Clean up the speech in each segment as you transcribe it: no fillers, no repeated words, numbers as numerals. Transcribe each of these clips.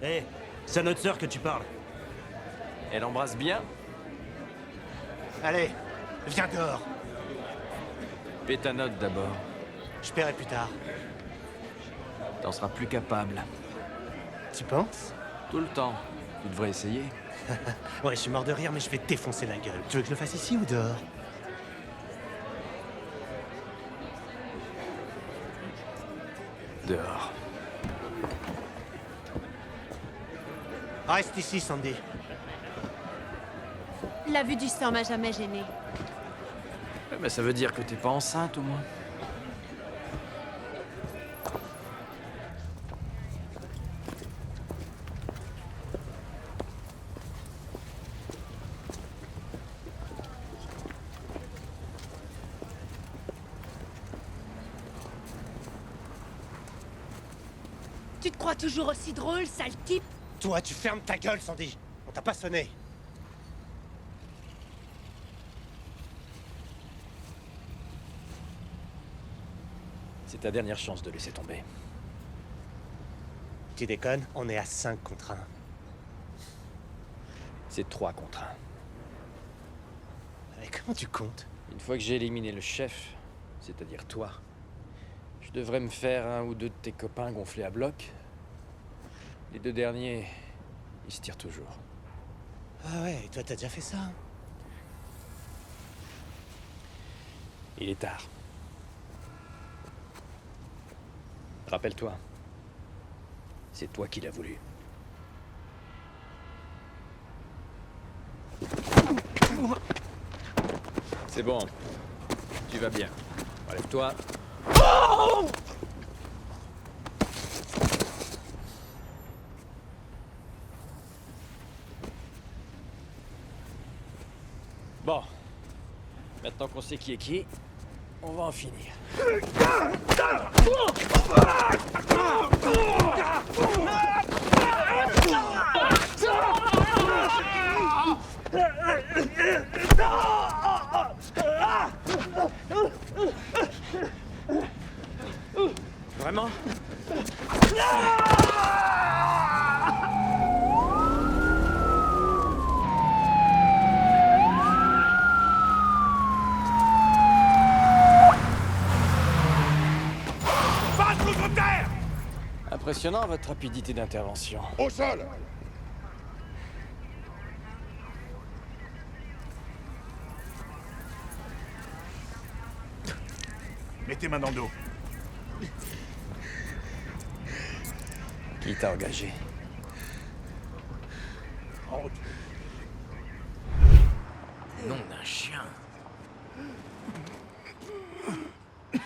Hé, c'est à notre sœur que tu parles. Elle embrasse bien. Allez, viens dehors. Paie ta note d'abord. Je paierai plus tard. T'en seras plus capable. Tu penses? Tout le temps. Tu devrais essayer. Ouais, je suis mort de rire, mais je vais te défoncer la gueule. Tu veux que je le fasse ici ou dehors? Dehors. Reste ici, Sandy. La vue du sang m'a jamais gênée. Mais ça veut dire que t'es pas enceinte, au moins. Tu te crois toujours aussi drôle, sale type? Toi, tu fermes ta gueule, Sandy. On t'a pas sonné. C'est ta dernière chance de laisser tomber. Tu déconnes? On est à 5 contre 1. C'est 3 contre 1. Mais comment tu comptes? Une fois que j'ai éliminé le chef, c'est-à-dire toi, je devrais me faire un ou deux de tes copains gonflés à bloc. Les 2 derniers, ils se tirent toujours. Ah ouais, toi t'as déjà fait ça? Il est tard. Rappelle-toi, c'est toi qui l'as voulu. C'est bon, tu vas bien. Relève-toi. Bon, maintenant qu'on sait qui est qui, on va en finir. Vraiment? Impressionnant votre rapidité d'intervention. Au sol! Mets tes mains dans le dos. Qui t'a engagé? En route. Nom d'un chien.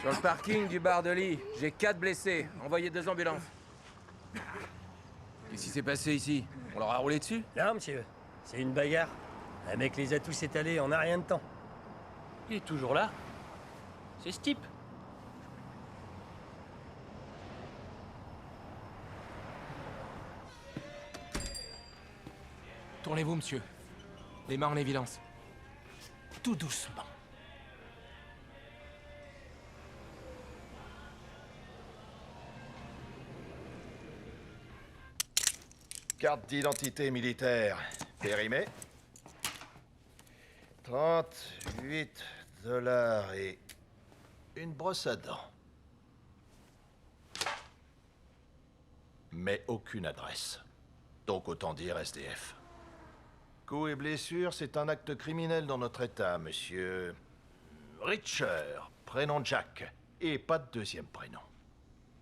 Sur le parking du bar de Lee, j'ai 4 blessés. Envoyez 2 ambulances. Qu'est-ce qui s'est passé ici? On leur a roulé dessus? Non, monsieur. C'est une bagarre. Un mec les a tous étalés en un rien de temps. Il est toujours là. C'est ce type. Tournez-vous, monsieur. Les mains en évidence. Tout doucement. Carte d'identité militaire. Périmée. 38 $ et une brosse à dents. Mais aucune adresse. Donc autant dire SDF. Coups et blessures, c'est un acte criminel dans notre état, monsieur Richer, prénom Jack, et pas de deuxième prénom.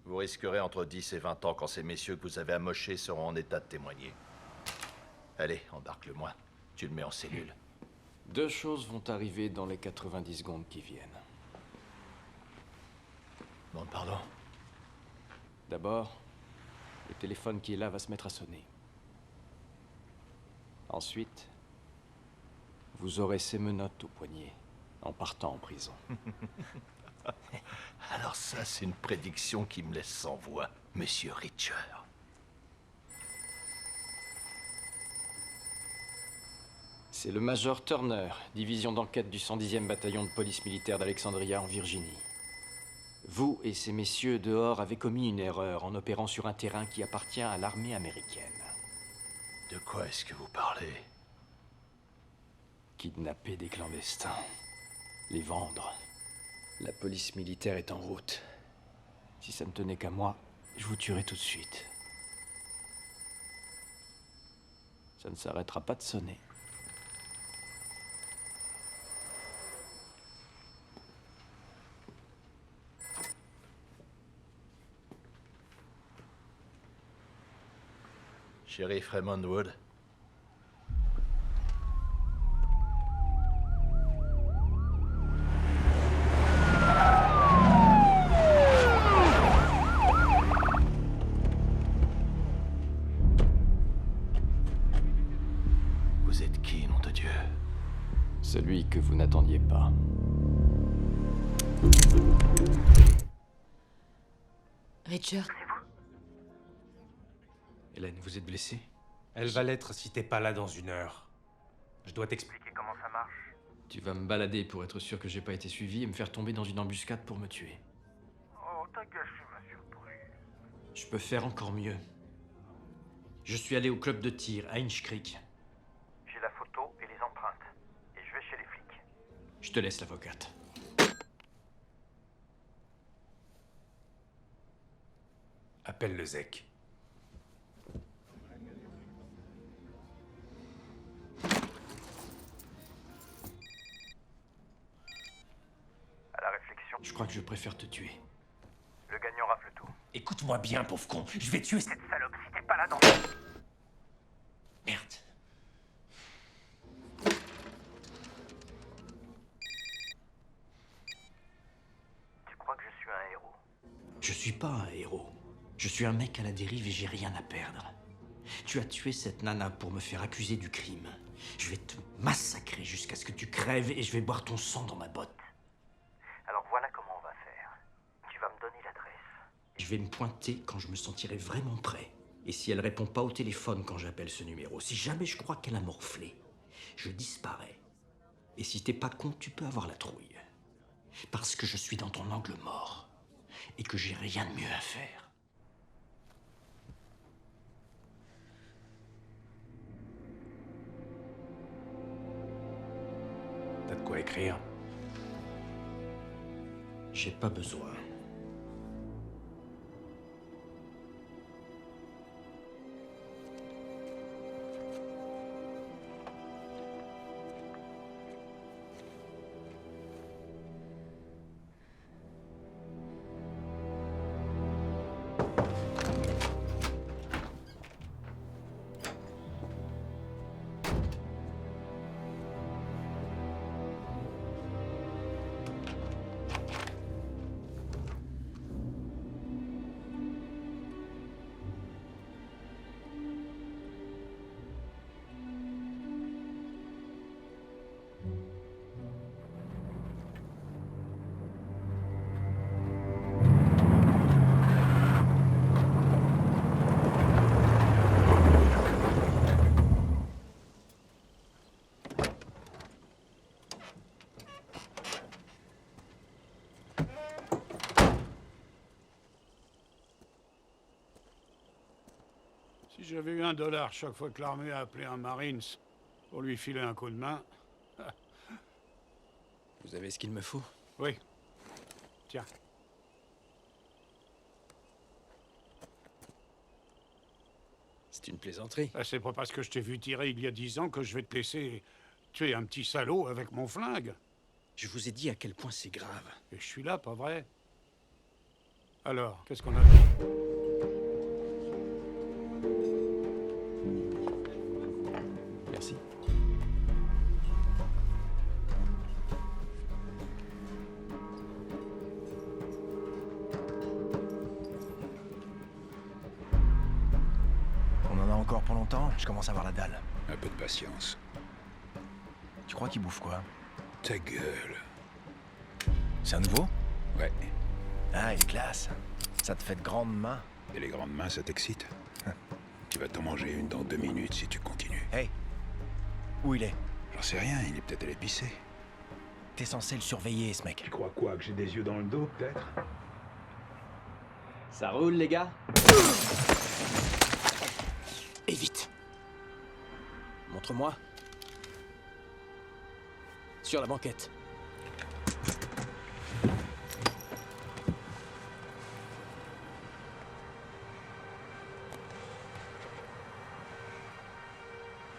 Vous risquerez entre 10 et 20 ans quand ces messieurs que vous avez amochés seront en état de témoigner. Allez, embarque-le-moi. Tu le mets en cellule. 2 choses vont arriver dans les 90 secondes qui viennent. Bon, pardon. D'abord, le téléphone qui est là va se mettre à sonner. Ensuite, vous aurez ces menottes au poignet en partant en prison. Alors ça, c'est une prédiction qui me laisse sans voix, monsieur Richer. C'est le Major Turner, division d'enquête du 110e bataillon de police militaire d'Alexandria en Virginie. Vous et ces messieurs dehors avez commis une erreur en opérant sur un terrain qui appartient à l'armée américaine. De quoi est-ce que vous parlez? Kidnapper des clandestins. Les vendre. La police militaire est en route. Si ça ne tenait qu'à moi, je vous tuerais tout de suite. Ça ne s'arrêtera pas de sonner. Shérif Raymond Wood. Vous êtes qui, nom de Dieu? Celui que vous n'attendiez pas. Richard, Hélène, vous êtes blessée? Elle va l'être si t'es pas là dans 1 heure. Je dois t'expliquer comment ça marche. Tu vas me balader pour être sûr que j'ai pas été suivi et me faire tomber dans une embuscade pour me tuer. Oh, t'as gâché ma surprise. Je peux faire encore mieux. Je suis allé au club de tir à Inch Creek. J'ai la photo et les empreintes. Et je vais chez les flics. Je te laisse l'avocate. Appelle le zec. À la réflexion, Je crois que je préfère te tuer. le gagnant rafle tout. Écoute-moi bien, pauvre con. Je vais tuer cette salope si t'es pas là dans... Merde. Tu crois que je suis un héros? Je suis pas un héros. Je suis un mec à la dérive et j'ai rien à perdre. Tu as tué cette nana pour me faire accuser du crime. Je vais te massacrer jusqu'à ce que tu crèves et je vais boire ton sang dans ma botte. Alors voilà comment on va faire. Tu vas me donner l'adresse. Je vais me pointer quand je me sentirai vraiment prêt. Et si elle répond pas au téléphone quand j'appelle ce numéro, si jamais je crois qu'elle a morflé, je disparais. Et si t'es pas con, tu peux avoir la trouille. Parce que je suis dans ton angle mort. Et que j'ai rien de mieux à faire. T'as de quoi écrire? J'ai pas besoin. Si j'avais eu $1 chaque fois que l'armée a appelé un Marines pour lui filer un coup de main... Vous avez ce qu'il me faut? Oui. Tiens. C'est une plaisanterie. C'est pas parce que je t'ai vu tirer il y a 10 ans que je vais te laisser tuer un petit salaud avec mon flingue. Je vous ai dit à quel point c'est grave. Et je suis là, pas vrai? Alors, qu'est-ce qu'on a fait? Merci. On en a encore pour longtemps? Je commence à avoir la dalle. Un peu de patience. Tu crois qu'il bouffe quoi? Ta gueule. C'est un nouveau? Ouais. Ah, il est classe. Ça te fait de grandes mains. Et les grandes mains, ça t'excite? Tu vas t'en manger une dans 2 minutes si tu continues. Hey! Où il est? J'en sais rien, il est peut-être allé pisser. T'es censé le surveiller, ce mec. Tu crois quoi, que j'ai des yeux dans le dos, peut-être? Ça roule, les gars? Et vite. Montre-moi. Sur la banquette.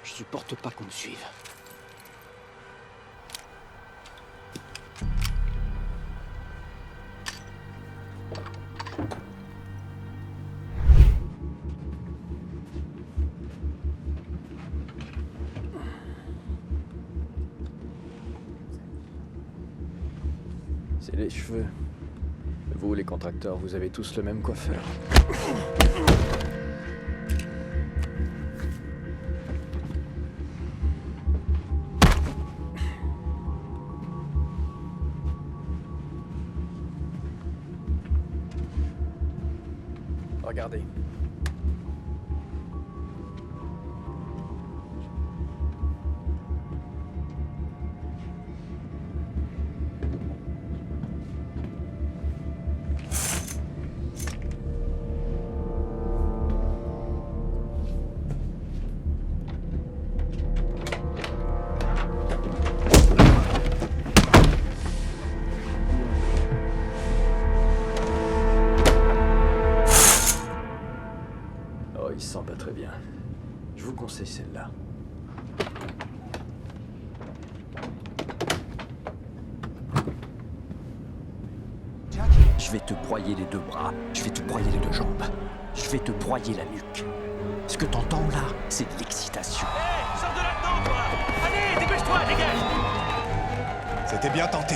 Je supporte pas qu'on me suive. C'est les cheveux. Vous, les contracteurs, vous avez tous le même coiffeur. Regardez. Oh, il sent pas très bien. Je vous conseille celle-là. Je vais te broyer les deux bras, je vais te broyer les deux jambes, je vais te broyer la nuque. Ce que t'entends là, c'est de l'excitation. Hé, sors de là-dedans, toi! Allez, dépêche-toi, dégage! C'était bien tenté.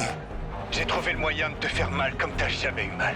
J'ai trouvé le moyen de te faire mal comme t'as jamais eu mal.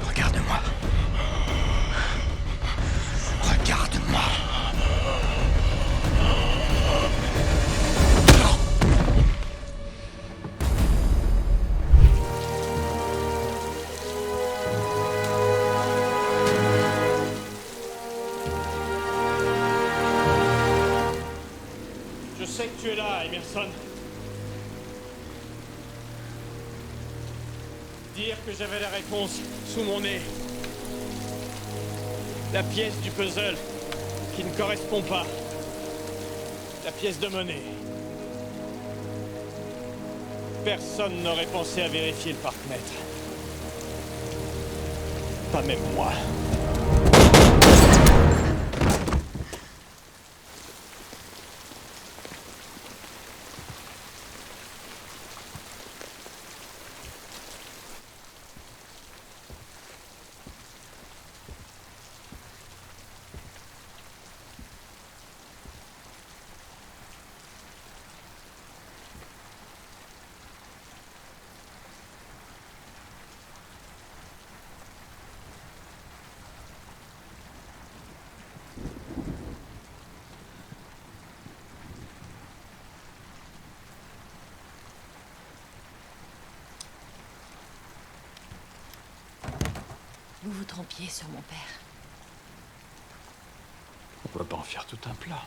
Regarde-moi. Regarde-moi. Je sais que tu es là, Emerson. Dire que j'avais la réponse sous mon nez. La pièce du puzzle qui ne correspond pas. La pièce de monnaie. Personne n'aurait pensé à vérifier le parc-mètre. Pas même moi. Vous vous trompiez sur mon père. Pourquoi pas en faire tout un plat?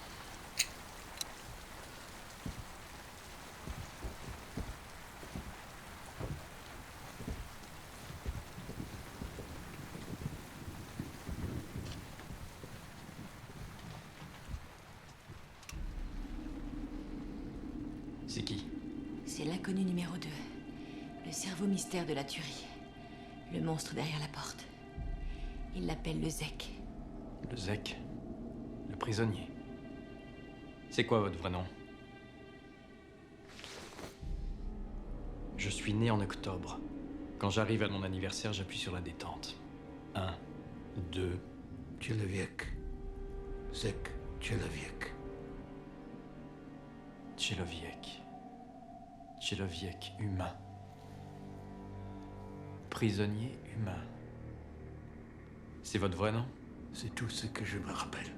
C'est qui? C'est l'inconnu numéro 2. Le cerveau mystère de la tuerie. Le monstre derrière la porte. Il l'appelle le Zek. Le Zek? Le prisonnier? C'est quoi votre vrai nom? Je suis né en octobre. Quand j'arrive à mon anniversaire, j'appuie sur la détente. 1, 2... Человек. Zek Человек. Tcheloviek. Tcheloviek, humain. Prisonnier humain. C'est votre vrai nom? C'est tout ce que je me rappelle.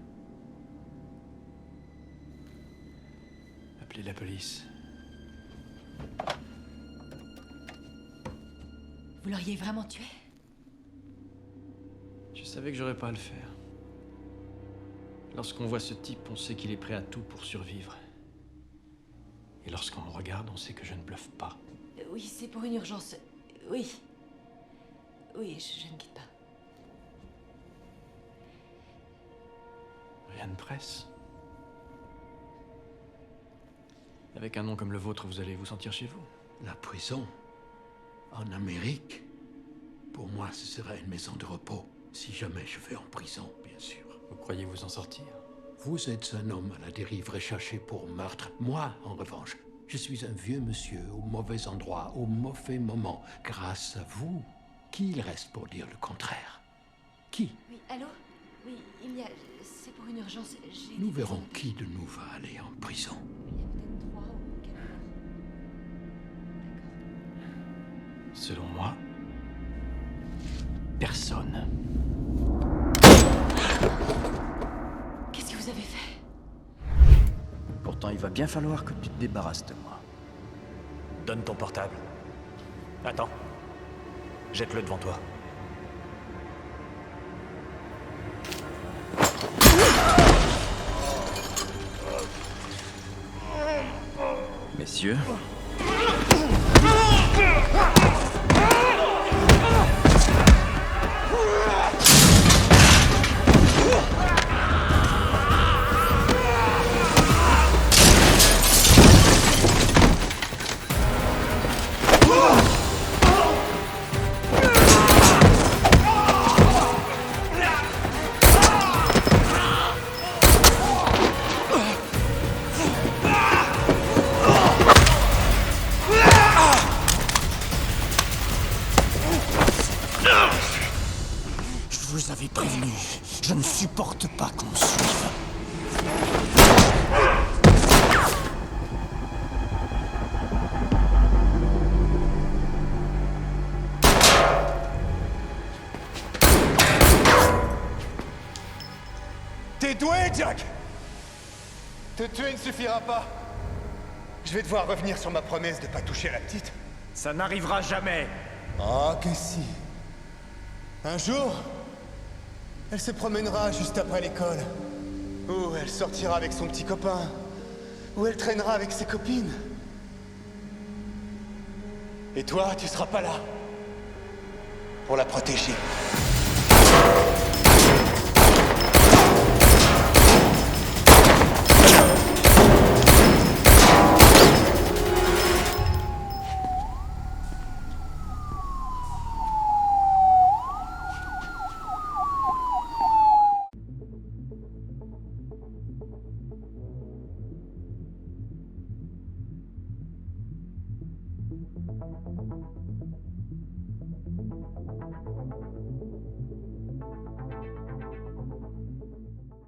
Appelez la police. Vous l'auriez vraiment tué? Je savais que j'aurais pas à le faire. Lorsqu'on voit ce type, on sait qu'il est prêt à tout pour survivre. Et lorsqu'on me regarde, on sait que je ne bluffe pas. Oui, c'est pour une urgence. Oui. Oui, je ne quitte pas. Rien ne presse. Avec un nom comme le vôtre, vous allez vous sentir chez vous. La prison? En Amérique? Pour moi, ce serait une maison de repos. Si jamais je vais en prison, bien sûr. Vous croyez vous en sortir? Vous êtes un homme à la dérive recherché pour meurtre. Moi, en revanche, je suis un vieux monsieur au mauvais endroit, au mauvais moment. Grâce à vous, qui il reste pour dire le contraire? Qui? Oui, allô? Oui, il y a... C'est pour une urgence. Nous verrons qui de nous va aller en prison. Il y a peut-être 3 ou 4 heures. D'accord. Selon moi, personne. Qu'est-ce que vous avez fait? Pourtant, il va bien falloir que tu te débarrasses de moi. Donne ton portable. Attends. Jette-le devant toi. Messieurs. Je vous avais prévenu. Je ne supporte pas qu'on me suive. T'es doué, Jack! Te tuer ne suffira pas. Je vais devoir revenir sur ma promesse de pas toucher à la petite. Ça n'arrivera jamais. Ah, que si. Un jour, elle se promènera juste après l'école. Ou elle sortira avec son petit copain. Ou elle traînera avec ses copines. Et toi, tu seras pas là. Pour la protéger.